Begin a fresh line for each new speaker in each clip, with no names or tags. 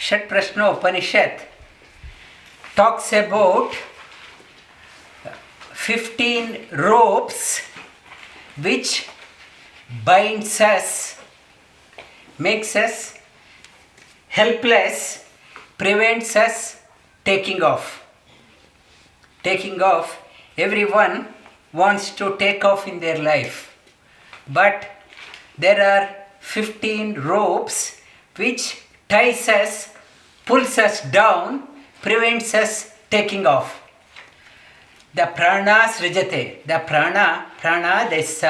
Shat Prashnopanishad talks about 15 ropes which binds us, makes us helpless, prevents us taking off. Taking off, everyone wants to take off in their life. But there are 15 ropes which ties us, pulls us down, prevents us taking off. The prana srijate, the prana, this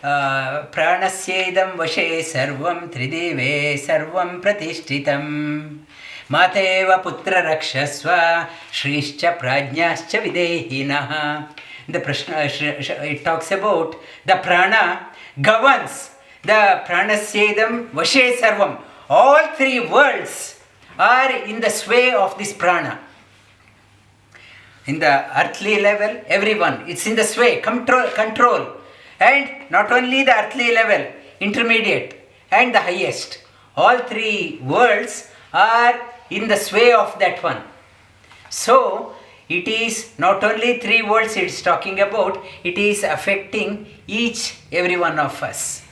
Pranasyedam Vashe Sarvam Tridive Sarvam Prathishtitham Maateva Rakshasva Shrischa Pragnascha Videhi. The it talks about the prana governs the Pranasyedam Vashe Sarvam. All three worlds are in the sway of this prana. In the earthly level, everyone, it's in the sway, control. And not only the earthly level, intermediate and the highest. All three worlds are in the sway of that one. So, it is not only three worlds it is talking about, it is affecting every one of us.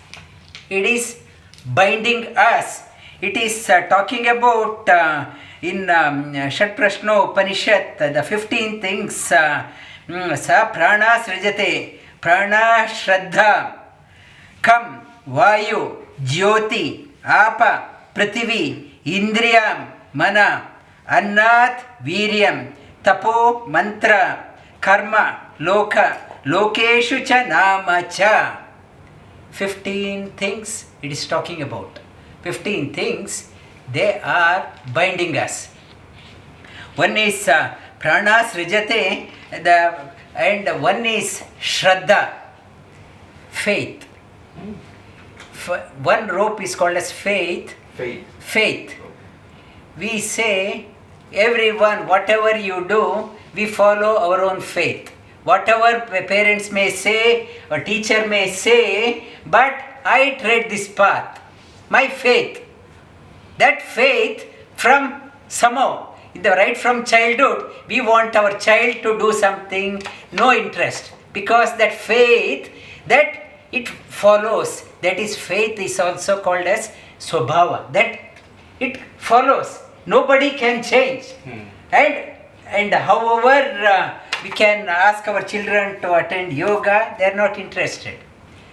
It is binding us. It is talking about in Shat Prashnopanishad, the 15 things, sa prana srijate, prana shraddaam, Kham, Vayu, Jyoti, aapa, pritivi, indriyam, manaha, annam, veeryam, tapo, mantraha, karma, loka, lokeshu cha nama cha. 15 things it is talking about. 15 things, they are binding us. One is prana srijate, and one is shraddha, faith. One rope is called as faith. Faith. We say, everyone, whatever you do, we follow our own faith. Whatever parents may say, or teacher may say, but I tread this path. My faith. That faith from somehow, right from childhood, we want our child to do something, no interest. Because that faith, that it follows, that is faith is also called as swabhava. That it follows. Nobody can change. And however, we can ask our children to attend yoga, they are not interested.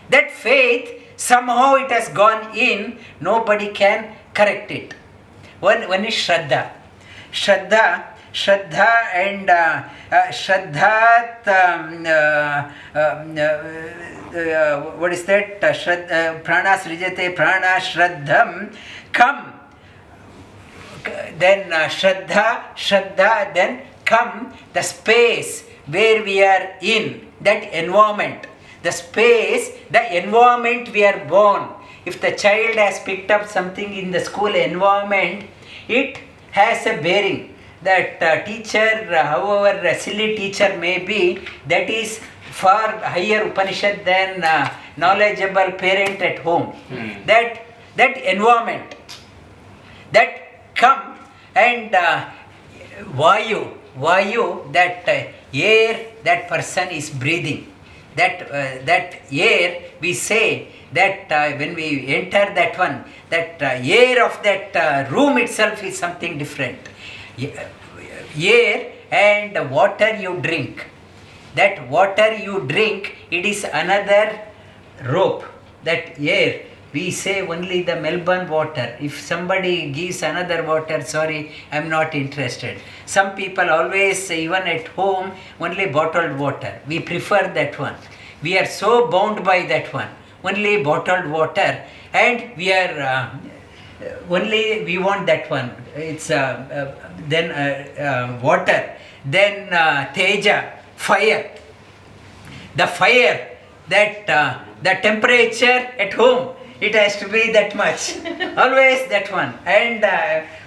That faith, somehow it has gone in, nobody can correct it. One is shraddha. Shraddha and what is that? Prana srijate, prana shraddham, Kham. Then shraddha, then Kham, the space where we are in, that environment. The space, the environment we are born. If the child has picked up something in the school environment, it has a bearing. That teacher, however silly teacher may be, that is far higher Upanishad than knowledgeable parent at home. That environment, that Kham, and Vayu, that air that person is breathing. That air, we say that when we enter that one, that air of that room itself is something different. Air and water you drink. That water you drink, it is another rope. That air, we say only the Melbourne water. If somebody gives another water, sorry, I am not interested. Some people always, even at home, only bottled water. We prefer that one. We are so bound by that one. Only bottled water, and we are only we want that one. It's then water, then teja, fire. The fire, that the temperature at home, it has to be that much. Always that one. And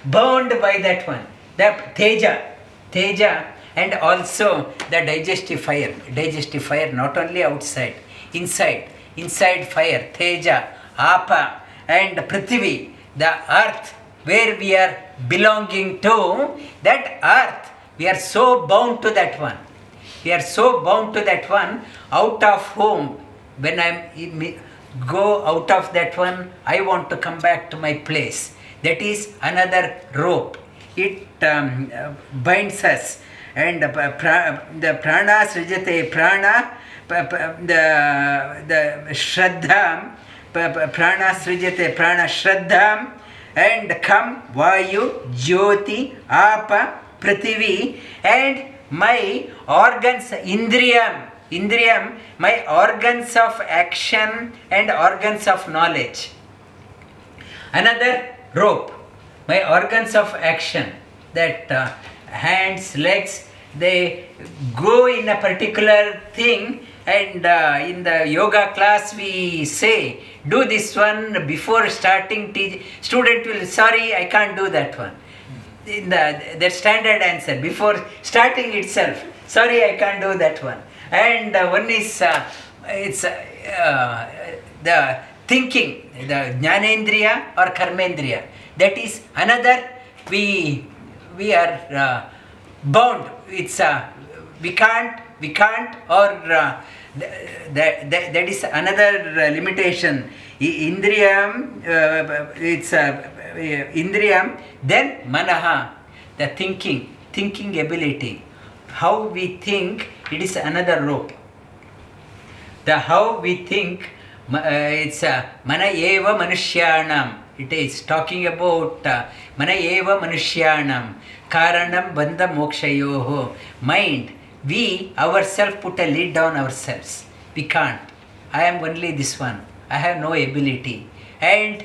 bound by that one. The teja, and also the digestive fire, not only outside, inside fire, teja, aapa, and pritivi, the earth, where we are belonging to, that earth, we are so bound to that one. We are so bound to that one, out of whom, when I go out of that one, I want to come back to my place. That is another rope. It binds us. And the prana srijata, prana, the shraddaam, prana srijata, prana shraddaam, and Kham, Vayu, Jyoti, aapa, pritivi, and my organs, indriyam, my organs of action and organs of knowledge. Another rope, my organs of action, that hands, legs, they go in a particular thing, and in the yoga class we say, do this one before starting. Student will, sorry, I can't do that one. In the standard answer, before starting itself, sorry, I can't do that one. And one is, it's the thinking, the jnanendriya or karmendriya. That is another, we are bound. It's we can't, or that is another limitation. Indriyam, it's indriyam, then manaha, the thinking ability. How we think, it is another rope. The how we think, it's manaeva manushyanam. It is talking about manaeva manushyanam, karanam bandha mokshayoho. Mind, we ourselves put a lid on ourselves. We can't. I am only this one. I have no ability. And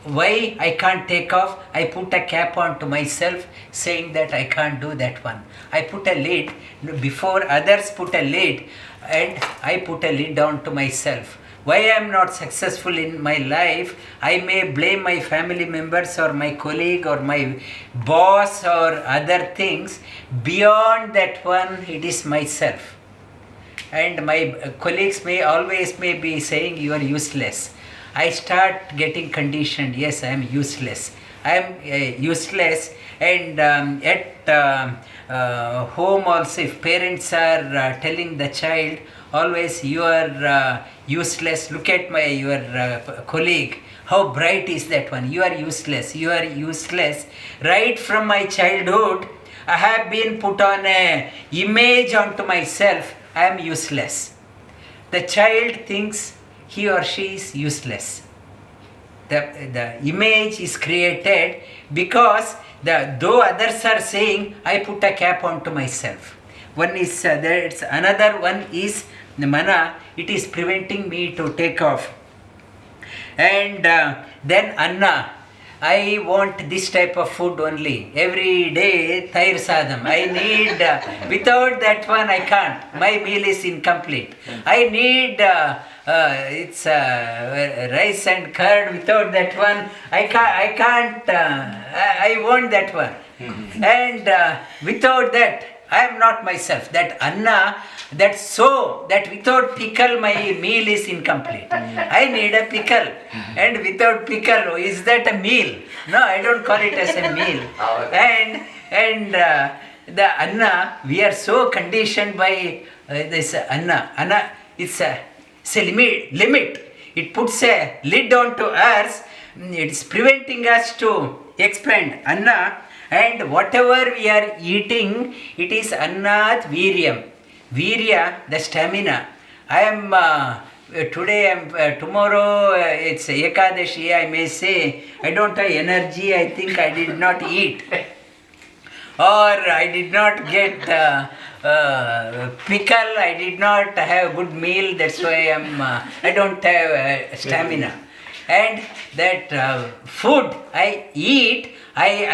why I can't take off? I put a cap on to myself, saying that I can't do that one. I put a lid, before others put a lid, and I put a lid on to myself. Why I am not successful in my life, I may blame my family members or my colleague or my boss or other things. Beyond that one, it is myself. And my colleagues may be saying, you are useless. I start getting conditioned, yes, I am useless. I am useless, and at home also, if parents are telling the child, always you are useless, look at your colleague, how bright is that one, you are useless, you are useless. Right from my childhood, I have been put on an image onto myself, I am useless. The child thinks he or she is useless. The image is created because though others are saying, I put a cap onto myself. One is there's another one is the mana. It is preventing me to take off. And then anna. I want this type of food only. Every day, thair sadam. I need, without that one I can't. My meal is incomplete. I need, it's rice and curd. Without that one, I can't, I want that one. And without that, I am not myself. That anna, that without pickle my meal is incomplete. I need a pickle. And without pickle, is that a meal? No, I don't call it as a meal. And the anna, we are so conditioned by this anna. Anna, it's a limit. It puts a lid onto us. It's preventing us to expand. Anna, and whatever we are eating, it is annat veeryam. Veerya, the stamina. I am tomorrow it's Ekadashi, I may say, I don't have energy, I think I did not eat. Or I did not get pickle, I did not have good meal, that's why I don't have stamina. And that food I eat, I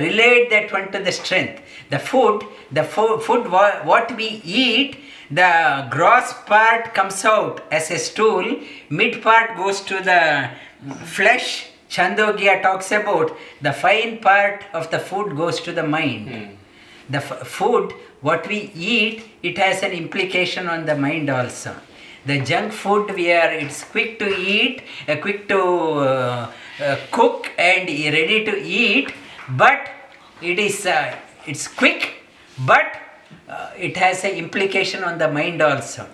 relate that one to the strength. The food, what we eat, the gross part comes out as a stool, mid part goes to the flesh. Chandogya talks about the fine part of the food goes to the mind. The food, what we eat, it has an implication on the mind also. The junk food it's quick to eat, quick to cook and ready to eat, but it's quick, but it has an implication on the mind also.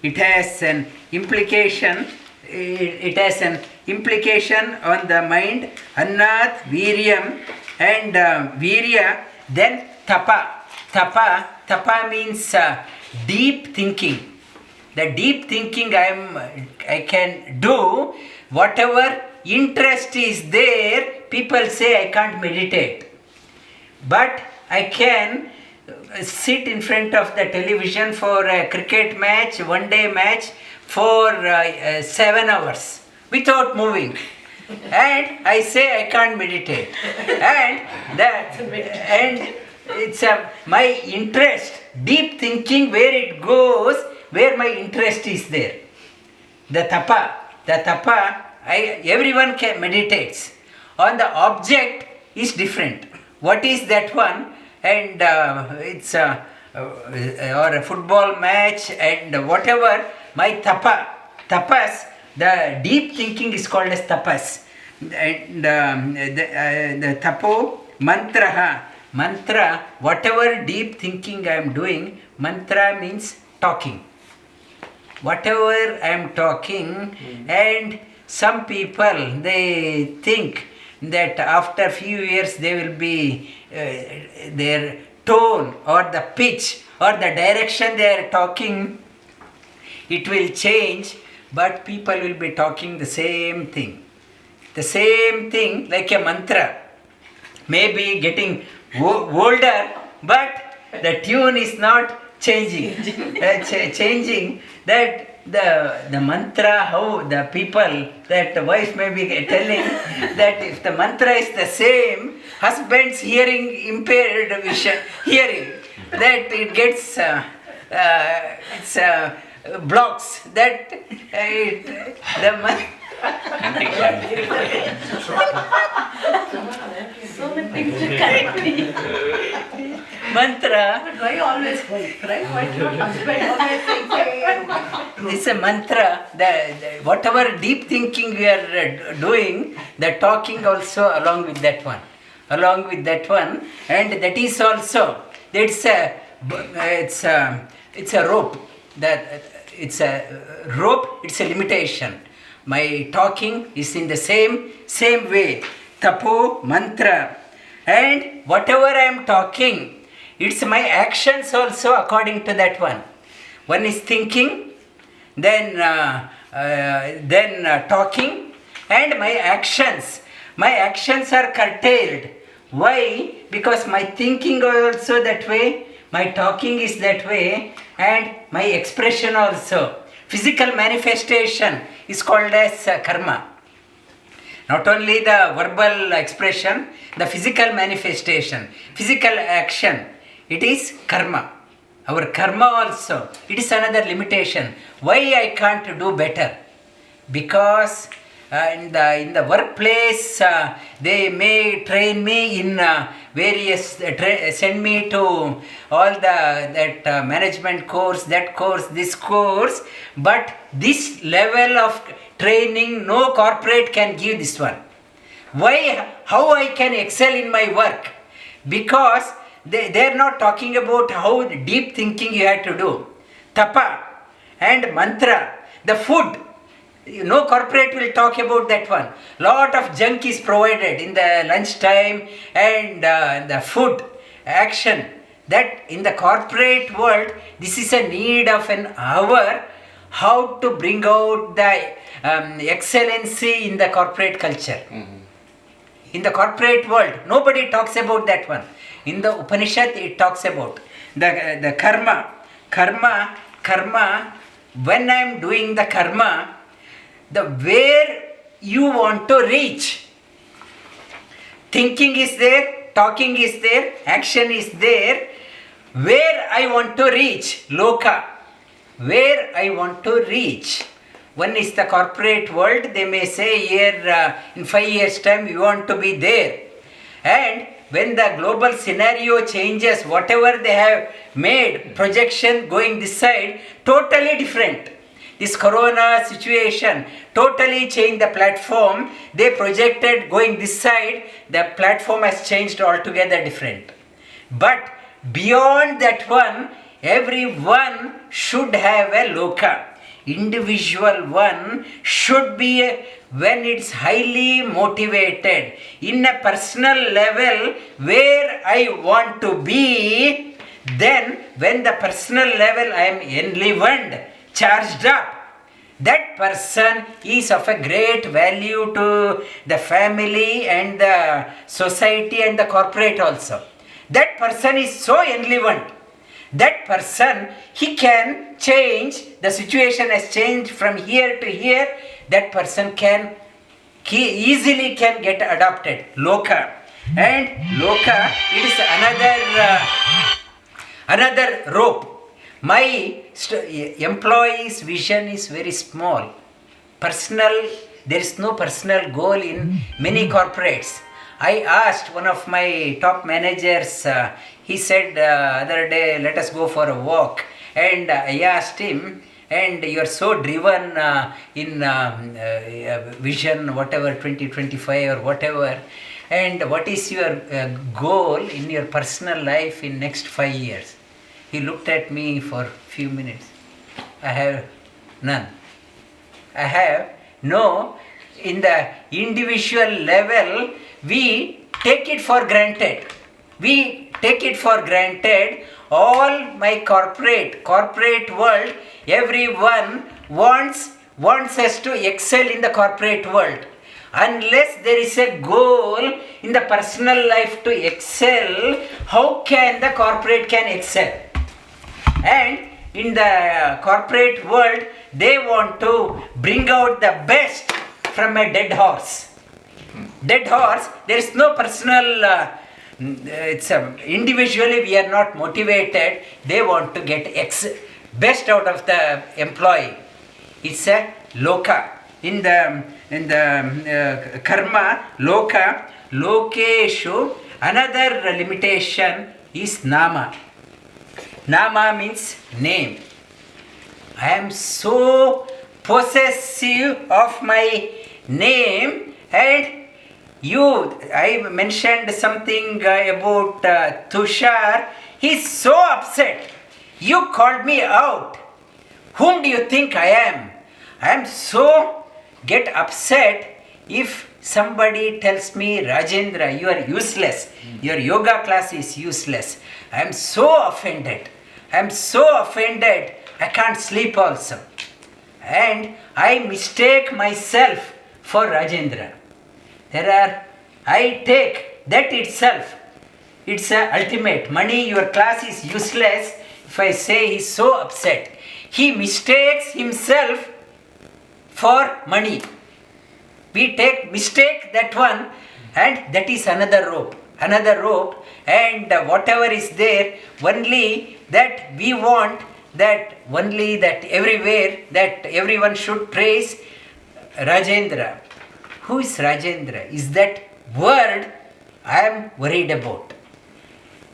It has an implication. It has an implication on the mind. Annat, veeryam, and veerya. Then tapa. Tapa means deep thinking. The deep thinking I can do. Whatever interest is there, people say I can't meditate. But I can sit in front of the television for a cricket match, one-day match, for 7 hours without moving. And I say I can't meditate. And it's my interest, deep thinking, where it goes, where my interest is there. The tapa, everyone can meditates. On the object is different. What is that one? And it's or a football match and whatever. My tapas, the deep thinking is called as tapas. And the tapo, mantra, whatever deep thinking I am doing, mantra means talking. Whatever I am talking, and some people, they think that after few years they will be, their tone or the pitch or the direction they are talking, it will change, but people will be talking the same thing. The same thing like a mantra. Maybe getting older, but the tune is not changing. Changing. That the mantra, how the people, that the wife may be telling that if the mantra is the same, husband's hearing impaired vision, hearing, that it gets blocks, that
so many things to correct me.
Mantra.
But why always wife, right? Why not husband always saying
It's a mantra. The whatever deep thinking we are doing, the talking also along with that one. Along with that one, and that is also, it's a rope. That it's a rope. It's a limitation. My talking is in the same way. Tapo, mantra, and whatever I am talking, it's my actions also according to that one. One is thinking, then talking, and my actions. My actions are curtailed. Why? Because my thinking also that way, my talking is that way, and my expression also. Physical manifestation is called as karma. Not only the verbal expression, the physical manifestation, physical action, it is karma. Our karma also, it is another limitation. Why I can't do better? Because in the workplace, they may train me in various, send me to all that management course, that course, this course, but this level of training, no corporate can give this one. Why? How I can excel in my work? Because they are not talking about how deep thinking you have to do. Tapa and mantra, the food. No corporate will talk about that one. Lot of junk is provided in the lunchtime and the food action. That in the corporate world, this is a need of an hour. How to bring out the excellency in the corporate culture. Mm-hmm. In the corporate world, nobody talks about that one. In the Upanishad, it talks about the karma. Karma. When I am doing the karma, the where you want to reach. Thinking is there, talking is there, action is there. Where I want to reach, loka. Where I want to reach. One is the corporate world, they may say here in 5 years time we want to be there. And when the global scenario changes, whatever they have made, projection going this side, totally different. this corona situation totally changed the platform. They projected going this side, the platform has changed altogether different. But beyond that one, everyone should have a loka. Individual one should be when it's highly motivated in a personal level where I want to be. Then when the personal level I am enlivened, charged up, that person is of a great value to the family and the society and the corporate also. That person is so enlivened. That person, he can change, the situation has changed from here to here, that person can easily can get adopted. Loka. And loka, it is another rope. My employee's vision is very small. Personal, there is no personal goal in many corporates. I asked one of my top managers, he said other day, let us go for a walk. And I asked him, and you are so driven in vision, whatever, 2025 or whatever. And what is your goal in your personal life in next 5 years? He looked at me for a few minutes. I have none. I have no. In the individual level, we take it for granted. We take it for granted. All my corporate world, everyone wants us to excel in the corporate world. Unless there is a goal in the personal life to excel, how can the corporate can excel? And in the corporate world, they want to bring out the best from a dead horse. Dead horse, there is no personal, individually we are not motivated. They want to get best out of the employee. It's a loka. In the karma, loka, lokeshu, another limitation is nama. Nama means name. I am so possessive of my name, and I mentioned something about Tushar. He's so upset. You called me out. Whom do you think I am? I am so get upset if somebody tells me, Rajendra, you are useless. Your yoga class is useless. I am so offended. I am so offended. I can't sleep also. And I mistake myself for Rajendra. I take that itself. It's a ultimate. Money, your class is useless. If I say he's so upset, he mistakes himself for money. We mistake that one, and that is another rope. And whatever is there, only that we want, that only that everywhere, that everyone should praise Rajendra. Who is Rajendra? Is that word I am worried about.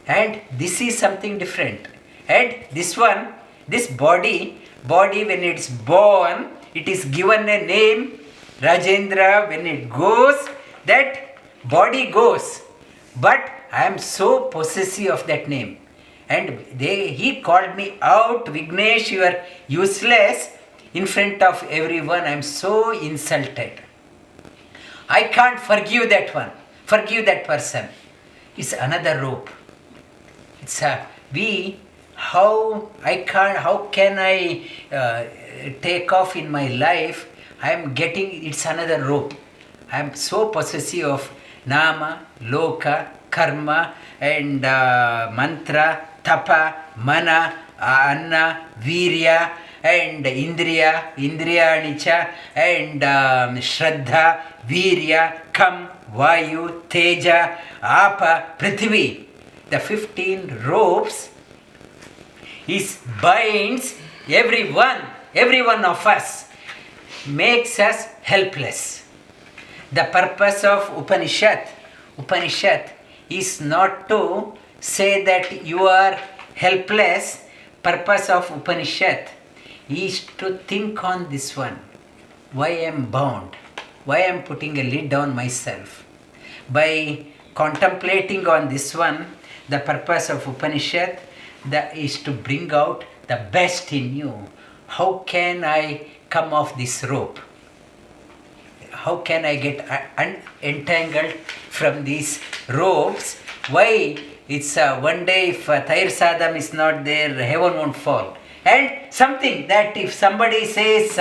And this is something different. And this one, this body when it's born, it is given a name, Rajendra. When it goes, that body goes. But I am so possessive of that name. And he called me out, Vignesh, you are useless. In front of everyone, I am so insulted. I can't forgive that one, forgive that person. It's another rope. It's how can I take off in my life? It's another rope. I am so possessive of nama, loka, karma, and mantra, tapa, mana, anna, veerya, and indriyanicha, and shradda, veerya, kham, vayu, teja, aapa, pritivi. The 15 ropes binds every one of us, makes us helpless. The purpose of Upanishad is not to say that you are helpless. Purpose of Upanishad is to think on this one. Why I am bound? Why I am putting a lid on myself? By contemplating on this one, the purpose of Upanishad is to bring out the best in you. How can I come off this rope? How can I get unentangled from these ropes? Why? It's one day if Thair Sadam is not there, heaven won't fall. And something that if somebody says,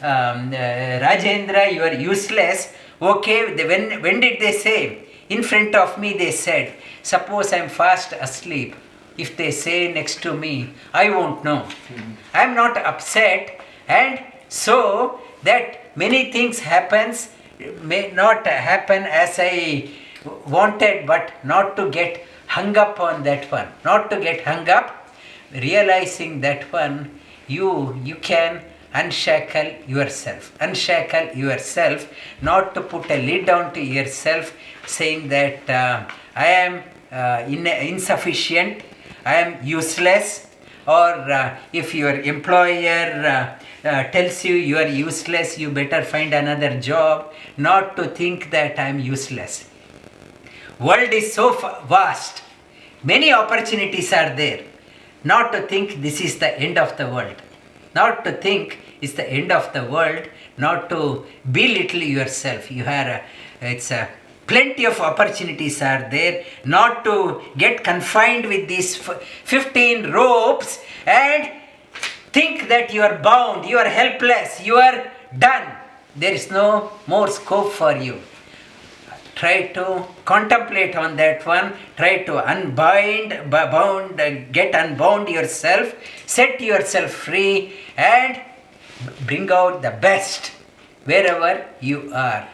Rajendra, you are useless, okay, when did they say? In front of me they said, suppose I am fast asleep. If they say next to me, I won't know. I am not upset, and so that many things happens, may not happen as I wanted, but not to get hung up on that one. Not to get hung up, realizing that one, you can unshackle yourself. Unshackle yourself, not to put a lid onto yourself, saying that I am insufficient, I am useless, or if your employer tells you are useless, you better find another job, not to think that I am useless. World is so vast, many opportunities are there, not to think this is the end of the world. Not to think it's the end of the world, not to belittle yourself. Plenty of opportunities are there, not to get confined with these 15 ropes and think that you are bound, you are helpless, you are done. There is no more scope for you. Try to contemplate on that one, try to get unbound yourself, set yourself free and bring out the best wherever you are.